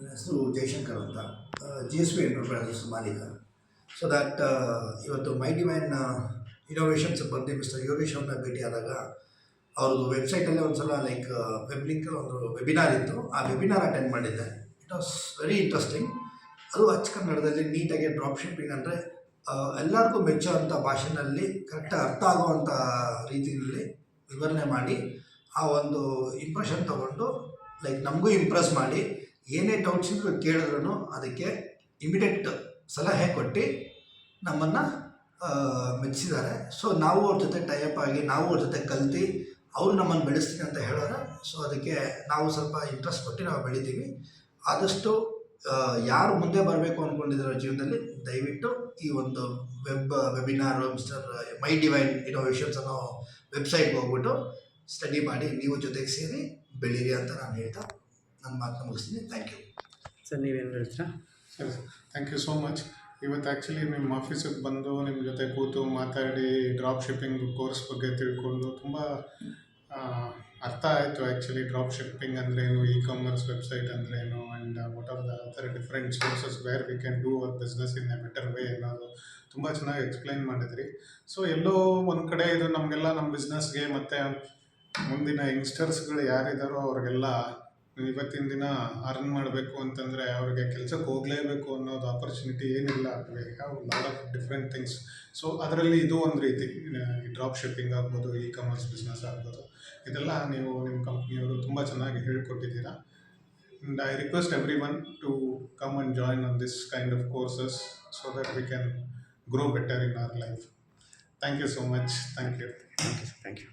ನನ್ನ ಹೆಸರು ಜಯಶಂಕರ್ ಅಂತ, GSP ಎಂಟರ್ಪ್ರೈಸಸ್ ಮಾಲೀಕ. ಸೊ ದ್ಯಾಟ್ ಇವತ್ತು ಮೈ ಡಿವೈನ್ ಇನೋವೇಷನ್ಸ್ ಬಂದು ಮಿಸ್ಟರ್ ಯೋಗೇಶ್ ಅವ್ರನ್ನ ಭೇಟಿಯಾದಾಗ ಅವ್ರದ್ದು ವೆಬ್ಸೈಟಲ್ಲೇ ಒಂದು ಸಲ ಲೈಕ್ ವೆಬ್ ಲಿಂಕಲ್ಲಿ ಒಂದು ವೆಬಿನಾರ್ ಇತ್ತು. ಆ ವೆಬಿನಾರ್ ಅಟೆಂಡ್ ಮಾಡಿದ್ದೆ. It was very interesting. ಅದು ಅಚ್ಚ ಕನ್ನಡದಲ್ಲಿ ನೀಟಾಗಿ ಡ್ರಾಪ್ ಶಿಪ್ಪಿಂಗ್ ಅಂದರೆ ಎಲ್ಲರಿಗೂ ಮೆಚ್ಚುವಂಥ ಭಾಷೆಯಲ್ಲಿ ಕರೆಕ್ಟಾಗಿ ಅರ್ಥ ಆಗುವಂಥ ರೀತಿಯಲ್ಲಿ ವಿವರಣೆ ಮಾಡಿ ಆ ಒಂದು ಇಂಪ್ರೆಷನ್ ತೊಗೊಂಡು ಲೈಕ್ ನಮಗೂ ಇಂಪ್ರೆಸ್ ಮಾಡಿ ಏನೇ ಡೌಟ್ಸ್ ಇದ್ರೂ ಕೇಳಿದ್ರು ಅದಕ್ಕೆ ಇಮಿಡಿಯೇಟ್ ಸಲಹೆ ಕೊಟ್ಟು ನಮ್ಮನ್ನು ಮೆಚ್ಚಿದ್ದಾರೆ. ಸೊ ನಾವು ಅವ್ರ ಜೊತೆ ಟೈಅಪ್ ಆಗಿ ನಾವು ಅವ್ರ ಜೊತೆ ಕಲ್ತು ಅವರು ನಮ್ಮನ್ನು ಬೆಳೆಸ್ತೀನಿ ಅಂತ ಹೇಳೋರು. ಸೊ ಅದಕ್ಕೆ ನಾವು ಸ್ವಲ್ಪ ಇಂಟ್ರೆಸ್ಟ್ ಕೊಟ್ಟು ನಾವು ಬೆಳಿತೀವಿ. ಆದಷ್ಟು ಯಾರು ಮುಂದೆ ಬರಬೇಕು ಅಂದ್ಕೊಂಡಿರೋ ಜೀವನದಲ್ಲಿ ದಯವಿಟ್ಟು ಈ ಒಂದು ವೆಬಿನಾರು ಮಿಸ್ಟರ್ ಮೈ ಡಿವೈನ್ ಇನೋವೇಷನ್ಸ್ ಅನ್ನೋ ವೆಬ್ಸೈಟ್ಗೆ ಹೋಗ್ಬಿಟ್ಟು ಸ್ಟಡಿ ಮಾಡಿ ನೀವು ಜೊತೆಗೆ ಸೇರಿ ಬೆಳೀರಿ ಅಂತ ನಾನು ಹೇಳ್ತಾ ನನ್ನ ಮಾತನ್ನ ಮುಗಿಸ್ತೀನಿ. Thank you sir. ನೀವೇನು ಹೇಳ್ತೀರಾ? Sir, thank you so much. ಇವತ್ತು ಆ್ಯಕ್ಚುಲಿ ನಿಮ್ಮ ಆಫೀಸಿಗೆ ಬಂದು ನಿಮ್ಮ ಜೊತೆ ಕೂತು ಮಾತಾಡಿ ಡ್ರಾಪ್ ಶಿಪ್ಪಿಂಗ್ ಕೋರ್ಸ್ ಬಗ್ಗೆ ತಿಳ್ಕೊಂಡು ತುಂಬ ಅರ್ಥ ಆಯಿತು. ಆ್ಯಕ್ಚುಲಿ ಡ್ರಾಪ್ ಶಿಪ್ಪಿಂಗ್ ಅಂದ್ರೇನು, ಕಾಮರ್ಸ್ ವೆಬ್ಸೈಟ್ ಅಂದ್ರೇನು, and what are the other different sources where we can do our business in a better way ಅನ್ನೋದು ತುಂಬ ಚೆನ್ನಾಗಿ ಎಕ್ಸ್ಪ್ಲೈನ್ ಮಾಡಿದ್ರಿ. ಸೊ ಎಲ್ಲೋ ಒಂದು ಕಡೆ ಇದು ನಮಗೆಲ್ಲ ನಮ್ಮ ಬಿಸ್ನೆಸ್ಗೆ ಮತ್ತು ಮುಂದಿನ ಯಂಗ್ಸ್ಟರ್ಸ್ಗಳು ಯಾರಿದ್ದಾರೋ ಅವ್ರಿಗೆಲ್ಲ ಇವತ್ತಿನ ದಿನ ಅರ್ನ್ ಮಾಡಬೇಕು ಅಂತಂದರೆ ಅವ್ರಿಗೆ ಕೆಲಸಕ್ಕೆ ಹೋಗಲೇಬೇಕು ಅನ್ನೋದು ಆಪರ್ಚುನಿಟಿ ಏನಿಲ್ಲ. We have lot of different things. So ಅದರಲ್ಲಿ ಇದು ಒಂದು ರೀತಿ ಡ್ರಾಪ್ ಶಿಪ್ಪಿಂಗ್ ಆಗ್ಬೋದು, ಕಾಮರ್ಸ್ ಬಿಸ್ನೆಸ್ ಆಗ್ಬೋದು, ಇದೆಲ್ಲ ನೀವು ನಿಮ್ಮ ಕಂಪ್ನಿಯವರು ತುಂಬ ಚೆನ್ನಾಗಿ ಹೇಳ್ಕೊಟ್ಟಿದ್ದೀರಾ. And I request every one to come and join on this kind of courses so that we can grow better in our life. Thank you so much. Thank you. Thank you.